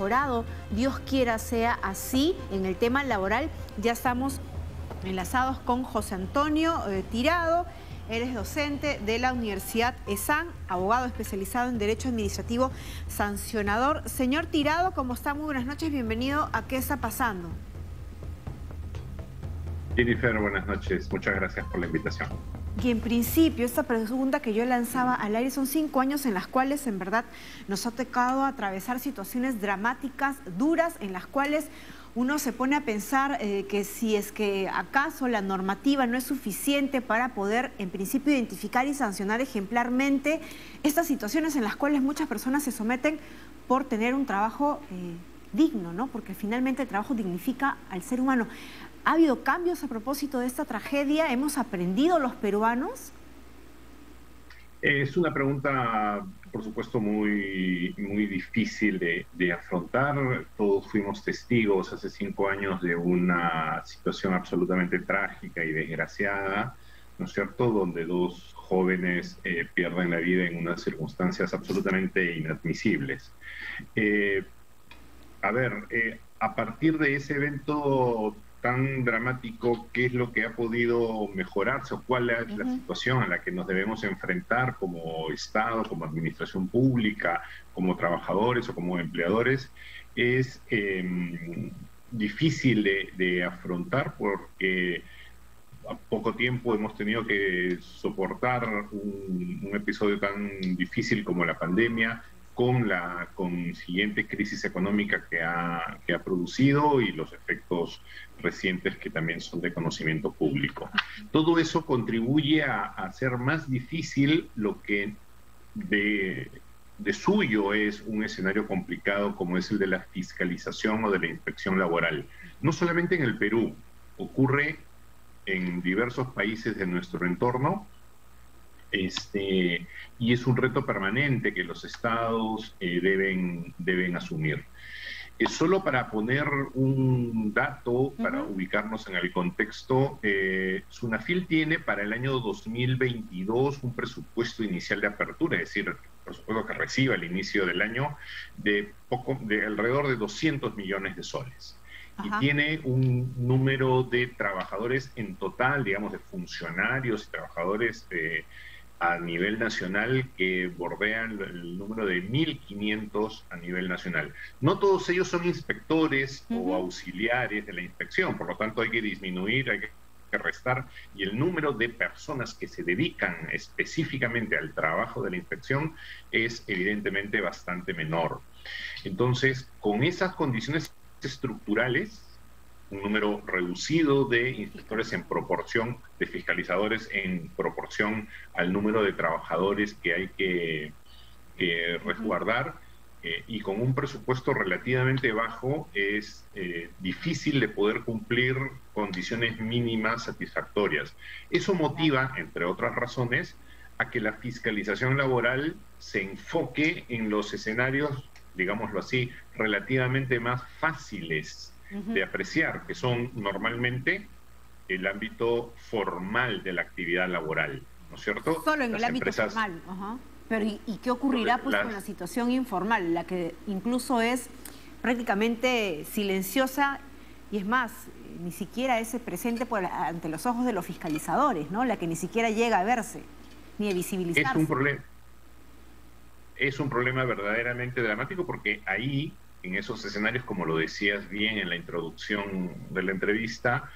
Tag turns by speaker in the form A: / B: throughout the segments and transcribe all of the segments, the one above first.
A: mejorado. Dios quiera sea así. En el tema laboral ya estamos enlazados con José Antonio Tirado. Él es docente de la Universidad ESAN, abogado especializado en Derecho Administrativo Sancionador. Señor Tirado, ¿cómo está? Muy buenas noches, bienvenido a ¿Qué está pasando?
B: Jennifer, buenas noches. Muchas gracias por la invitación.
A: Y en principio, esta pregunta que yo lanzaba al aire son 5 años en las cuales en verdad nos ha tocado atravesar situaciones dramáticas, duras, en las cuales uno se pone a pensar que si es que acaso la normativa no es suficiente para poder en principio identificar y sancionar ejemplarmente estas situaciones en las cuales muchas personas se someten por tener un trabajo digno, ¿no? Porque finalmente el trabajo dignifica al ser humano. ¿Ha habido cambios a propósito de esta tragedia? ¿Hemos aprendido los peruanos?
B: Es una pregunta, por supuesto, muy difícil de afrontar. Todos fuimos testigos hace 5 años de una situación absolutamente trágica y desgraciada, ¿no es cierto?, donde 2 jóvenes pierden la vida en unas circunstancias absolutamente inadmisibles. A partir de ese evento tan dramático, ¿qué es lo que ha podido mejorarse o cuál es la situación a la que nos debemos enfrentar como Estado, como administración pública, como trabajadores o como empleadores? Es difícil de afrontar porque a poco tiempo hemos tenido que soportar un episodio tan difícil como la pandemia, con la consiguiente crisis económica que ha producido y los efectos recientes que también son de conocimiento público. Todo eso contribuye a hacer más difícil lo que de suyo es un escenario complicado como es el de la fiscalización o de la inspección laboral. No solamente en el Perú, ocurre en diversos países de nuestro entorno, y es un reto permanente que los estados deben asumir. Solo para poner un dato, para ubicarnos en el contexto, SUNAFIL tiene para el año 2022 un presupuesto inicial de apertura, es decir, el presupuesto que recibe al inicio del año de alrededor de 200 millones de soles. Y tiene un número de trabajadores en total, digamos, de funcionarios y trabajadores a nivel nacional que bordean el número de 1.500 a nivel nacional. No todos ellos son inspectores o auxiliares de la inspección, por lo tanto hay que disminuir, hay que restar, y el número de personas que se dedican específicamente al trabajo de la inspección es evidentemente bastante menor. Entonces, con esas condiciones estructurales, un número reducido de inspectores en proporción, de fiscalizadores en proporción al número de trabajadores que hay que resguardar, y con un presupuesto relativamente bajo es difícil de poder cumplir condiciones mínimas satisfactorias. Eso motiva, entre otras razones, a que la fiscalización laboral se enfoque en los escenarios, digámoslo así, relativamente más fáciles de apreciar, que son normalmente el ámbito formal de la actividad laboral, ¿no es cierto?
A: Solo en el ámbito formal. Pero ¿y qué ocurrirá pues con la situación informal, la que incluso es prácticamente silenciosa y es más, ni siquiera es presente ante los ojos de los fiscalizadores, ¿no? La que ni siquiera llega a verse, ni a visibilizarse.
B: Es un problema verdaderamente dramático porque ahí, en esos escenarios, como lo decías bien en la introducción de la entrevista,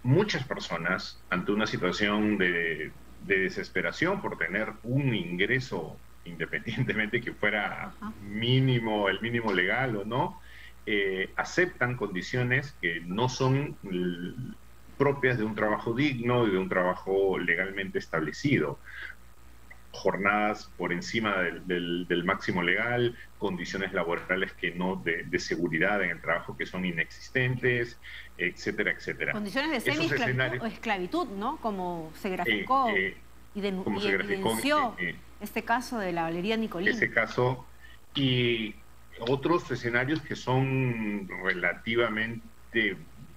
B: muchas personas, ante una situación de desesperación por tener un ingreso, independientemente que fuera mínimo, el mínimo legal o no, aceptan condiciones que no son propias de un trabajo digno y de un trabajo legalmente establecido. Jornadas por encima del máximo legal, condiciones laborales que no de seguridad en el trabajo que son inexistentes, etcétera, etcétera.
A: Condiciones de semi-esclavitud o esclavitud, ¿no? Como se graficó y denunció este caso de la Valeria Nicolini.
B: Ese caso y otros escenarios que son relativamente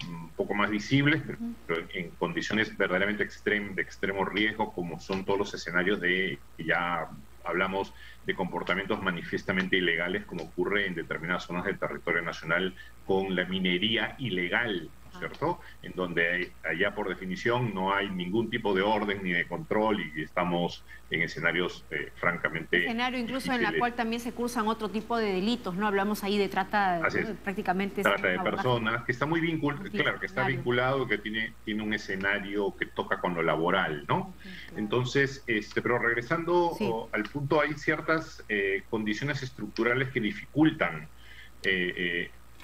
B: un poco más visibles, pero en condiciones verdaderamente de extremo riesgo, como son todos los escenarios de ya hablamos de comportamientos manifiestamente ilegales, como ocurre en determinadas zonas del territorio nacional con la minería ilegal, ¿no es cierto? En donde allá por definición no hay ningún tipo de orden ni de control y estamos en escenarios francamente
A: escenario incluso
B: difíciles.
A: en la cual también se cursan otro tipo de delitos, ¿no? Hablamos ahí de trata, ¿no? Prácticamente
B: trata de personas, que está muy vinculado, claro, que está vinculado, que tiene un escenario que toca con lo laboral, ¿no? Claro. Entonces, pero regresando al punto, hay ciertas condiciones estructurales que dificultan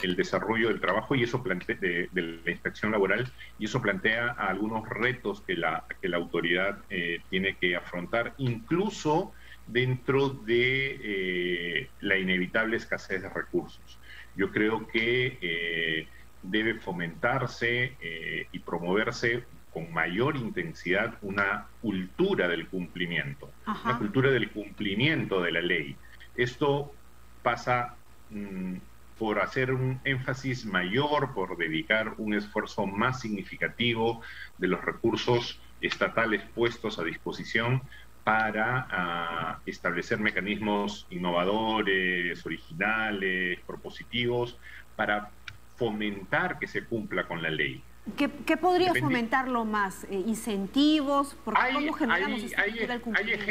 B: el desarrollo del trabajo y eso de la inspección laboral, y eso plantea algunos retos que la autoridad tiene que afrontar, incluso dentro de la inevitable escasez de recursos. Yo creo que debe fomentarse y promoverse con mayor intensidad una cultura del cumplimiento, una cultura del cumplimiento de la ley. Esto pasa por hacer un énfasis mayor, por dedicar un esfuerzo más significativo de los recursos estatales puestos a disposición para establecer mecanismos innovadores, originales, propositivos, para fomentar que se cumpla con la ley.
A: ¿Qué podría fomentarlo más? ¿Incentivos? Porque ¿cómo generamos esta cultura del cumplimiento?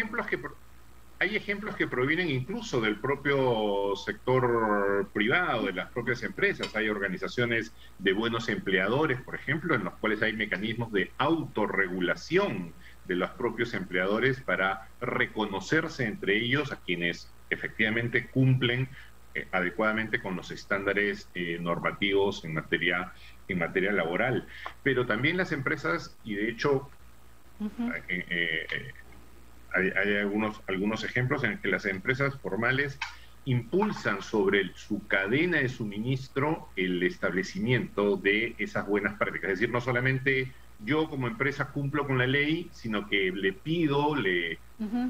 B: Hay ejemplos que provienen incluso del propio sector privado, de las propias empresas. Hay organizaciones de buenos empleadores, por ejemplo, en los cuales hay mecanismos de autorregulación de los propios empleadores para reconocerse entre ellos a quienes efectivamente cumplen adecuadamente con los estándares normativos en materia laboral. Pero también las empresas, y de hecho hay algunos ejemplos en que las empresas formales impulsan sobre su cadena de suministro el establecimiento de esas buenas prácticas. Es decir, no solamente yo como empresa cumplo con la ley, sino que le pido, le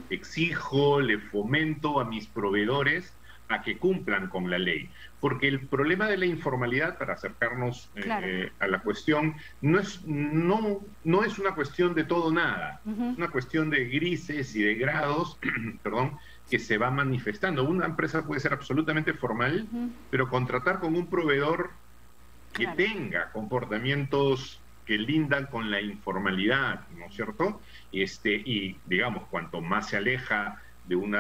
B: exijo, le fomento a mis proveedores a que cumplan con la ley. Porque el problema de la informalidad, para acercarnos a la cuestión, no es una cuestión de todo o nada, es una cuestión de grises y de grados, perdón, que se va manifestando. Una empresa puede ser absolutamente formal, pero contratar con un proveedor que tenga comportamientos que lindan con la informalidad, ¿no es cierto? Y digamos, cuanto más se aleja de un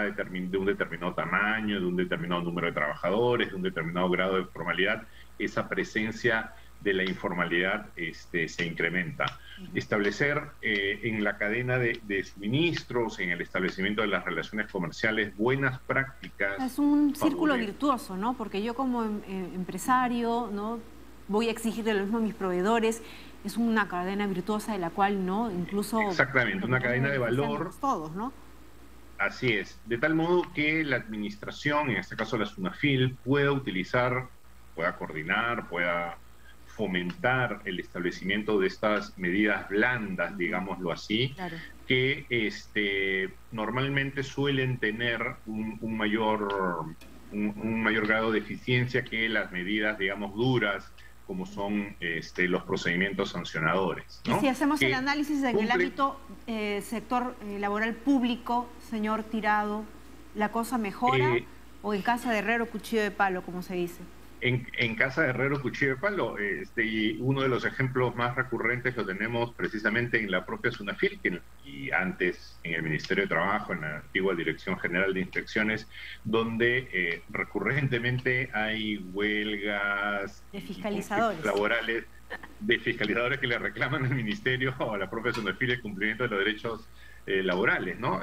B: determinado tamaño, de un determinado número de trabajadores, de un determinado grado de formalidad, esa presencia de la informalidad se incrementa. Establecer en la cadena de suministros, en el establecimiento de las relaciones comerciales, buenas prácticas.
A: Es un círculo virtuoso, ¿no? Porque yo como empresario, ¿no?, voy a exigir de lo mismo a mis proveedores. Es una cadena virtuosa de la cual, ¿no?, incluso...
B: Exactamente, una cadena de valor.
A: Todos, ¿no?
B: Así es, de tal modo que la administración, en este caso la SUNAFIL, pueda coordinar, pueda fomentar el establecimiento de estas medidas blandas, digámoslo así, que normalmente suelen tener un mayor grado de eficiencia que las medidas, digamos, duras, como son los procedimientos sancionadores, ¿no?
A: Y si hacemos el análisis en el ámbito sector laboral público, señor Tirado, ¿la cosa mejora o en casa de herrero cuchillo de palo, como se dice?
B: En casa de herrero cuchillo de palo, y uno de los ejemplos más recurrentes lo tenemos precisamente en la propia SUNAFIL, y antes en el Ministerio de Trabajo, en la antigua Dirección General de Inspecciones, donde recurrentemente hay huelgas
A: de fiscalizadores
B: laborales, de fiscalizadores que le reclaman al Ministerio o a la propia SUNAFIL el cumplimiento de los derechos laborales, ¿no?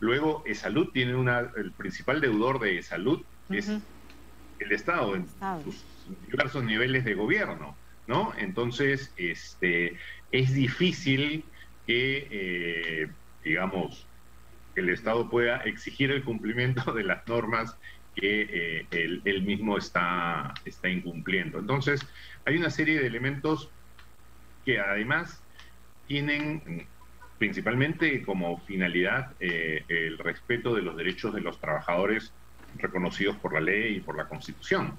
B: Luego, Salud tiene el principal deudor de Salud es el Estado en sus diversos niveles de gobierno, ¿no? Entonces, es difícil que, digamos, el Estado pueda exigir el cumplimiento de las normas que él mismo está incumpliendo. Entonces, hay una serie de elementos que además tienen principalmente como finalidad el respeto de los derechos de los trabajadores reconocidos por la ley y por la Constitución.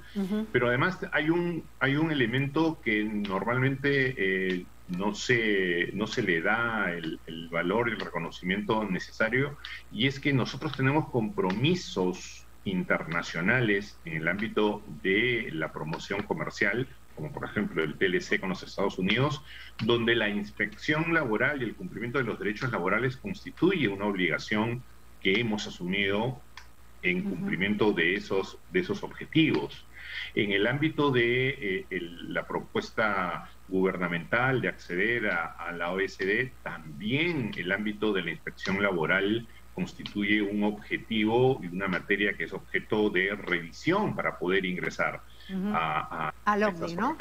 B: Pero además hay un elemento que normalmente no se le da el valor y el reconocimiento necesario, y es que nosotros tenemos compromisos internacionales en el ámbito de la promoción comercial, como por ejemplo el TLC con los Estados Unidos, donde la inspección laboral y el cumplimiento de los derechos laborales constituye una obligación que hemos asumido en cumplimiento de esos objetivos. En el ámbito de la propuesta gubernamental de acceder a la OECD, también el ámbito de la inspección laboral constituye un objetivo y una materia que es objeto de revisión para poder ingresar
A: al OCDE, ¿no?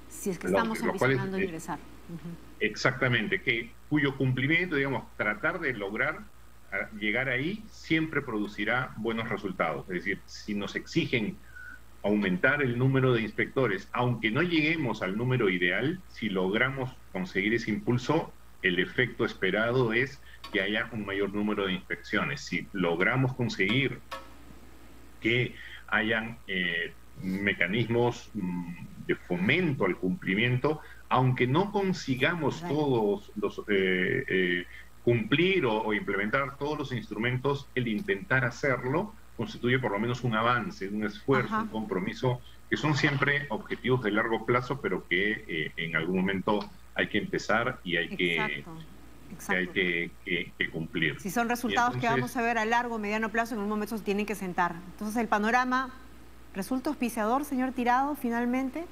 A: Si es que estamos ambicionando ingresar.
B: Exactamente, cuyo cumplimiento, digamos, tratar de lograr llegar ahí siempre producirá buenos resultados. Es decir, si nos exigen aumentar el número de inspectores, aunque no lleguemos al número ideal, si logramos conseguir ese impulso, el efecto esperado es que haya un mayor número de inspecciones. Si logramos conseguir que hayan mecanismos de fomento al cumplimiento, aunque no consigamos todos los cumplir o implementar todos los instrumentos, el intentar hacerlo constituye por lo menos un avance, un esfuerzo, un compromiso, que son siempre objetivos de largo plazo, pero que en algún momento hay que empezar y hay que cumplir.
A: Si son resultados que vamos a ver a largo o mediano plazo, en un momento se tienen que sentar. Entonces, el panorama resulta auspiciador, señor Tirado, finalmente.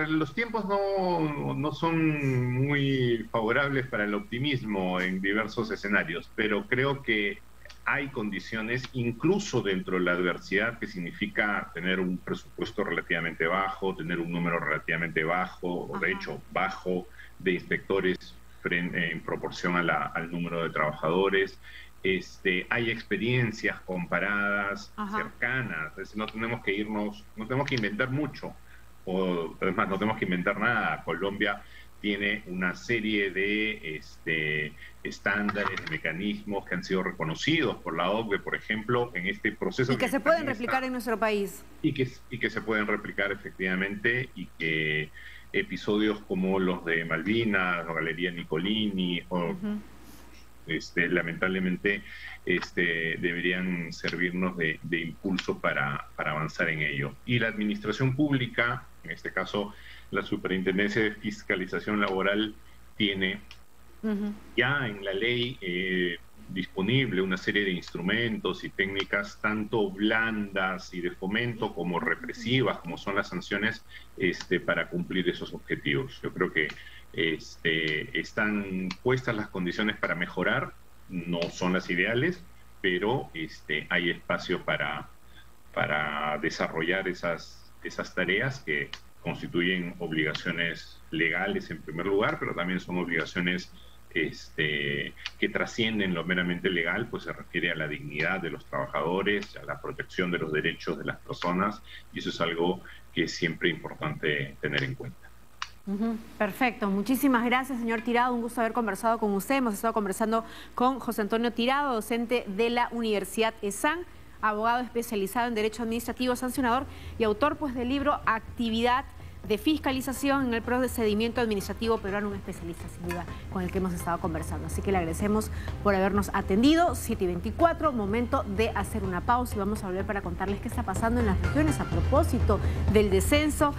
B: Los tiempos no son muy favorables para el optimismo en diversos escenarios, pero creo que hay condiciones, incluso dentro de la adversidad, que significa tener un presupuesto relativamente bajo, tener un número relativamente bajo, o de hecho bajo, de inspectores en proporción al número de trabajadores. Hay experiencias comparadas, cercanas, es decir, no tenemos que inventar mucho, o además no tenemos que inventar nada. Colombia tiene una serie de estándares, de mecanismos que han sido reconocidos por la OCDE, por ejemplo, en este proceso.
A: Y que se pueden replicar en nuestro país.
B: Y que se pueden replicar efectivamente, y que episodios como los de Malvinas o Galería Nicolini o lamentablemente deberían servirnos de impulso para avanzar en ello. Y la administración pública, en este caso la Superintendencia de Fiscalización Laboral, tiene ya en la ley disponible una serie de instrumentos y técnicas tanto blandas y de fomento como represivas, como son las sanciones, para cumplir esos objetivos. Yo creo que están puestas las condiciones para mejorar, no son las ideales, pero hay espacio para desarrollar esas tareas que constituyen obligaciones legales en primer lugar, pero también son obligaciones que trascienden lo meramente legal, pues se refiere a la dignidad de los trabajadores, a la protección de los derechos de las personas, y eso es algo que es siempre importante tener en cuenta.
A: Perfecto, muchísimas gracias, señor Tirado, un gusto haber conversado con usted. Hemos estado conversando con José Antonio Tirado, docente de la Universidad ESAN, abogado especializado en Derecho Administrativo Sancionador y autor pues del libro Actividad de Fiscalización en el Procedimiento Administrativo Peruano, un especialista sin duda con el que hemos estado conversando. Así que le agradecemos por habernos atendido. 7:24, momento de hacer una pausa y vamos a volver para contarles qué está pasando en las regiones a propósito del descenso